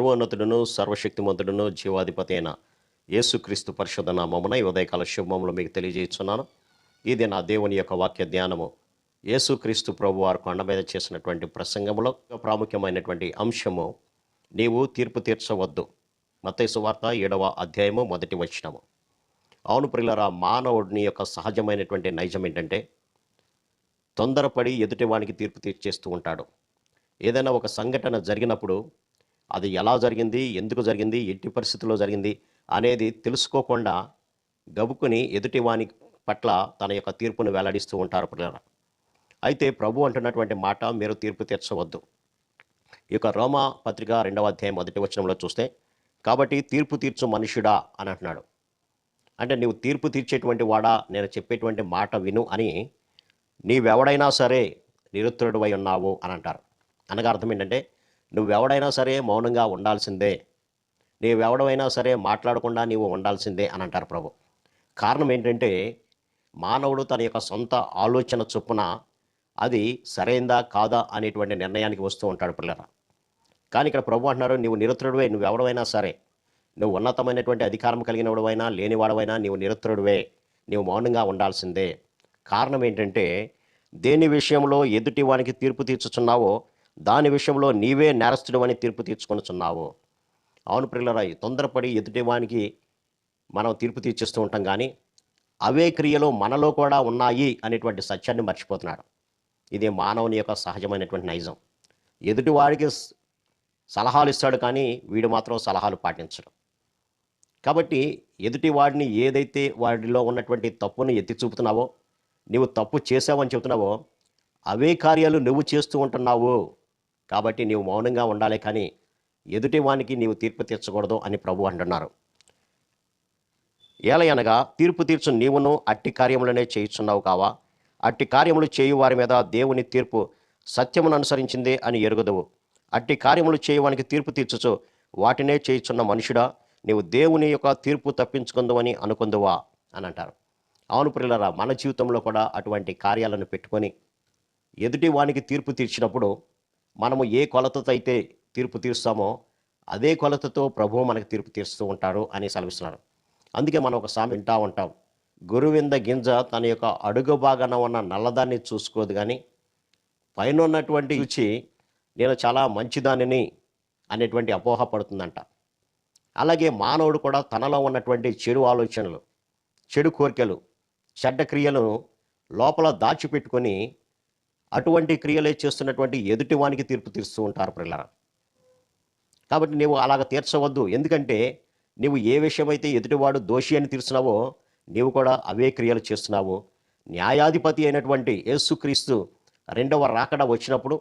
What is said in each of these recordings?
సర్వోన్నతుడును సర్వశక్తిమంతుడును జీవాధిపతి అయిన యేసుక్రీస్తు పరిశుద్ధ నామమున ఈ ఉదయకాల శుభములు మీకు తెలియజేస్తున్నాను. ఇది నా దేవుని యొక్క వాక్య ధ్యానము. యేసుక్రీస్తు ప్రభు వారు కొండ మీద చేసినటువంటి ప్రసంగములో ప్రాముఖ్యమైనటువంటి అంశము, నీవు తీర్పు తీర్చవద్దు. మత్తయి సువార్త 7వ అధ్యాయము 1వ వచనము. అవును ప్రియులారా, మానవుడిని యొక్క సహజమైనటువంటి నైజం ఏంటంటే తొందరపడి ఎదుటివానికి తీర్పు తీర్చేస్తూ ఉంటాడు. ఏదైనా ఒక సంఘటన జరిగినప్పుడు అది ఎలా జరిగింది, ఎందుకు జరిగింది, ఎట్టి పరిస్థితుల్లో జరిగింది అనేది తెలుసుకోకుండా గబుకుని ఎదుటివాని పట్ల తన యొక్క తీర్పును వెల్లడిస్తూ ఉంటారు పిల్లలు. అయితే ప్రభు అంటున్నటువంటి మాట, మీరు తీర్పు తీర్చవద్దు. ఈ యొక్క రోమా పత్రిక 2వ అధ్యాయం 1వ వచనంలో చూస్తే, కాబట్టి తీర్పు తీర్చు మనుష్యుడా అని అంటున్నాడు. అంటే నీవు తీర్పు తీర్చేటువంటి వాడా, నేను చెప్పేటువంటి మాట విను అని నీవెవడైనా సరే నిరుత్తరుడివై ఉన్నావు అని అంటారు. అనగా అర్థం ఏంటంటే, నువ్వెవడైనా సరే మౌనంగా ఉండాల్సిందే, నీవెవడమైనా సరే మాట్లాడకుండా నీవు ఉండాల్సిందే అని అంటారు ప్రభు. కారణం ఏంటంటే, మానవుడు తన యొక్క సొంత ఆలోచన చొప్పున అది సరైందా కాదా అనేటువంటి నిర్ణయానికి వస్తూ ఉంటాడు పిల్లరా. కానీ ఇక్కడ ప్రభు అంటున్నారు, నువ్వు నిరుత్తరుడివే, నువ్వెవడమైనా సరే, నువ్వు ఉన్నతమైనటువంటి అధికారం కలిగిన వాడవైనా లేనివాడవైనా నీవు నిరుత్తరుడివే, నీవు మౌనంగా ఉండాల్సిందే. కారణం ఏంటంటే, దేని విషయంలో ఎదుటి వానికి తీర్పు తీర్చుచున్నావో దాని విషయంలో నీవే నేరస్తుడు అని తీర్పు తీర్చుకొనుచున్నావు. అవును ప్రియులారా, తొందరపడి ఎదుటివానికి మనం తీర్పు తీర్చేస్తూ ఉంటాం, కానీ అవే క్రియలు మనలో కూడా ఉన్నాయి అనేటువంటి సత్యాన్ని మర్చిపోతున్నాడు. ఇది మానవుని యొక్క సహజమైనటువంటి నైజం. ఎదుటివాడికి సలహాలు ఇస్తాడు, కానీ వీడు మాత్రం సలహాలు పాటించడు. కాబట్టి ఎదుటివాడిని ఏదైతే వాడిలో ఉన్నటువంటి తప్పును ఎత్తి చూపుతున్నావో, నీవు తప్పు చేసావని చెబుతున్నావో, అవే కార్యాలు నువ్వు చేస్తూ ఉంటున్నావు. కాబట్టి నీవు మౌనంగా ఉండాలి, కానీ ఎదుటివానికి నీవు తీర్పు తీర్చకూడదు అని ప్రభు అంటున్నారు. ఏలయనగా తీర్పు తీర్చు నీవును అట్టి కార్యములనే చేయుచున్నావు కావా? అట్టి కార్యములు చేయు వారి మీద దేవుని తీర్పు సత్యమును అనుసరించిందే అని ఎరుగుదువు. అట్టి కార్యములు చేయువానికి తీర్పు తీర్చుచు వాటినే చేయుచున్న మనుషుడా, నీవు దేవుని యొక్క తీర్పు తప్పించుకుందువని అనుకుందువా అని అంటారు. అవును ప్రియులారా, మన జీవితంలో కూడా అటువంటి కార్యాలను పెట్టుకొని ఎదుటి వానికి తీర్పు తీర్చినప్పుడు మనము ఏ కొలతతో అయితే తీర్పు తీరుస్తామో అదే కొలతతో ప్రభువు మనకు తీర్పు తీరుస్తూ ఉంటాడు అని సెలవిస్తున్నారు. అందుకే మనం ఒక సామెత వింటా ఉంటాం, గురువింద గింజ తన యొక్క అడుగు భాగాన ఉన్న నల్లదాన్ని చూసుకోదు, కానీ పైన ఉన్నటువంటి రుచి నేను చాలా మంచిదానిని అనేటువంటి అపోహ పడుతుందంట. అలాగే మానవుడు కూడా తనలో ఉన్నటువంటి చెడు ఆలోచనలు, చెడు కోరికలు, చెడ్డ క్రియలను లోపల దాచిపెట్టుకొని అటువంటి క్రియలే చేస్తున్నటువంటి ఎదుటివానికి తీర్పు తీరుస్తూ ఉంటారు పిల్లలు. కాబట్టి నీవు అలాగ తీర్చవద్దు. ఎందుకంటే నీవు ఏ విషయమైతే ఎదుటివాడు దోషి అని తీర్చున్నావో నీవు కూడా అవే క్రియలు చేస్తున్నావు. న్యాయాధిపతి అయినటువంటి యేసుక్రీస్తు 2వ రాకడ వచ్చినప్పుడు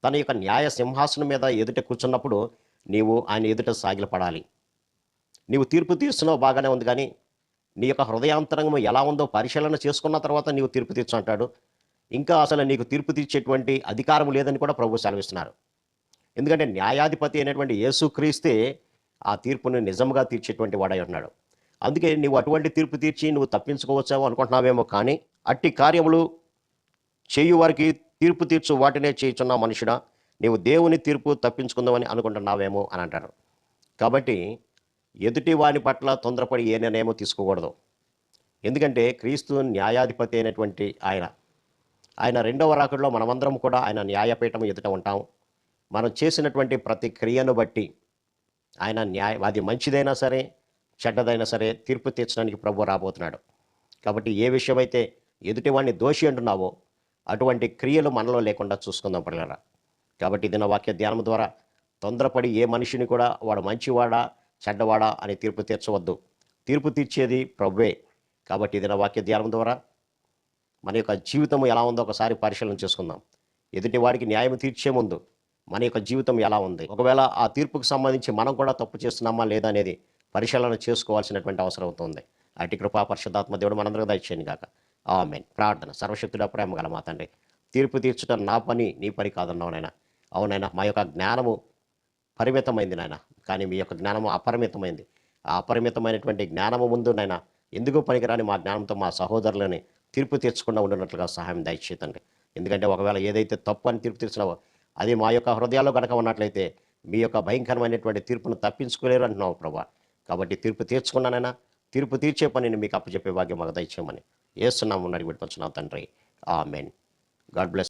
తన యొక్క న్యాయ సింహాసనం మీద ఎదుట కూర్చున్నప్పుడు నీవు ఆయన ఎదుట సాగిలపడాలి. నీవు తీర్పు తీర్చున్నావు, బాగానే ఉంది, కానీ నీ యొక్క హృదయాంతరంగం ఎలా ఉందో పరిశీలన చేసుకున్న తర్వాత నీవు తీర్పు తీర్చు అంటాడు. ఇంకా అసలు నీకు తీర్పు తీర్చేటువంటి అధికారం లేదని కూడా ప్రభు సెలవిస్తున్నారు. ఎందుకంటే న్యాయాధిపతి అయినటువంటి యేసుక్రీస్తే ఆ తీర్పును నిజంగా తీర్చేటువంటి వాడై ఉన్నాడు. అందుకే నువ్వు అటువంటి తీర్పు తీర్చి నువ్వు తప్పించుకోవచ్చావు అనుకుంటున్నావేమో, కానీ అట్టి కార్యములు చేయు వారికి తీర్పు తీర్చు వాటినే చేయుచున్న మనుషుడా, నీవు దేవుని తీర్పు తప్పించుకుందామని అనుకుంటున్నావేమో అని అంటారు. కాబట్టి ఎదుటి వాని పట్ల తొందరపడి ఏ నిర్ణయమో తీసుకోకూడదు. ఎందుకంటే క్రీస్తు న్యాయాధిపతి అయినటువంటి ఆయన 2వ రాకడలో మనమందరం కూడా ఆయన న్యాయపీఠం ఎదుట ఉంటాం. మనం చేసినటువంటి ప్రతి క్రియను బట్టి ఆయన అది మంచిదైనా సరే చెడ్డదైనా సరే తీర్పు తీర్చడానికి ప్రభు రాబోతున్నాడు. కాబట్టి ఏ విషయమైతే ఎదుటివాడిని దోషి అంటున్నావో అటువంటి క్రియలు మనలో లేకుండా చూసుకుందాం పిల్లరా. కాబట్టి ఇది నా వాక్య ధ్యానం ద్వారా తొందరపడి ఏ మనిషిని కూడా వాడు మంచివాడా చెడ్డవాడా అని తీర్పు తీర్చవద్దు. తీర్పు తీర్చేది ప్రభువే. కాబట్టి ఇది నా వాక్య ధ్యానం ద్వారా మన యొక్క జీవితం ఎలా ఉందో ఒకసారి పరిశీలన చేసుకుందాం. ఎదుటివాడికి న్యాయం తీర్చే ముందు మన యొక్క జీవితం ఎలా ఉంది, ఒకవేళ ఆ తీర్పుకు సంబంధించి మనం కూడా తప్పు చేస్తున్నామా లేదా అనేది పరిశీలన చేసుకోవాల్సినటువంటి అవసరం అవుతుంది. అటు కృపా పరిశుద్ధాత్మ దేవుడు మనందరికీ దయచేయను గాక. ఆమేన్. ప్రార్థన. సర్వశక్తుడా, ప్రేమ గల మా తండ్రి, తీర్పు తీర్చడం నా పని నీ పని కాదన్నావు నాయన. అవునైనా మా యొక్క జ్ఞానము పరిమితమైంది నాయన, కానీ మీ యొక్క జ్ఞానము అపరిమితమైంది. ఆ అపరిమితమైనటువంటి జ్ఞానము ముందు నాయన ఎందుకు పనికిరాని మా జ్ఞానంతో మా సహోదరులని తీర్పు తీర్చకుండా ఉండినట్లుగా సహాయం దయచేతండి. ఎందుకంటే ఒకవేళ ఏదైతే తప్పు అని తీర్పు తీర్చినావో అది మా యొక్క హృదయాల్లో కనుక ఉన్నట్లయితే మీ యొక్క భయంకరమైనటువంటి తీర్పును తప్పించుకోలేరు అంటున్నావు ప్రభా. కాబట్టి తీర్పు తీర్చుకున్నానైనా తీర్పు తీర్చే పనిని మీకు అప్పచెప్పే భాగ్యం మాకు దయచేయమని యేసు నామమున అడిగి పెట్టుకొచ్చున్నాం తండ్రి. ఆమేన్. God bless.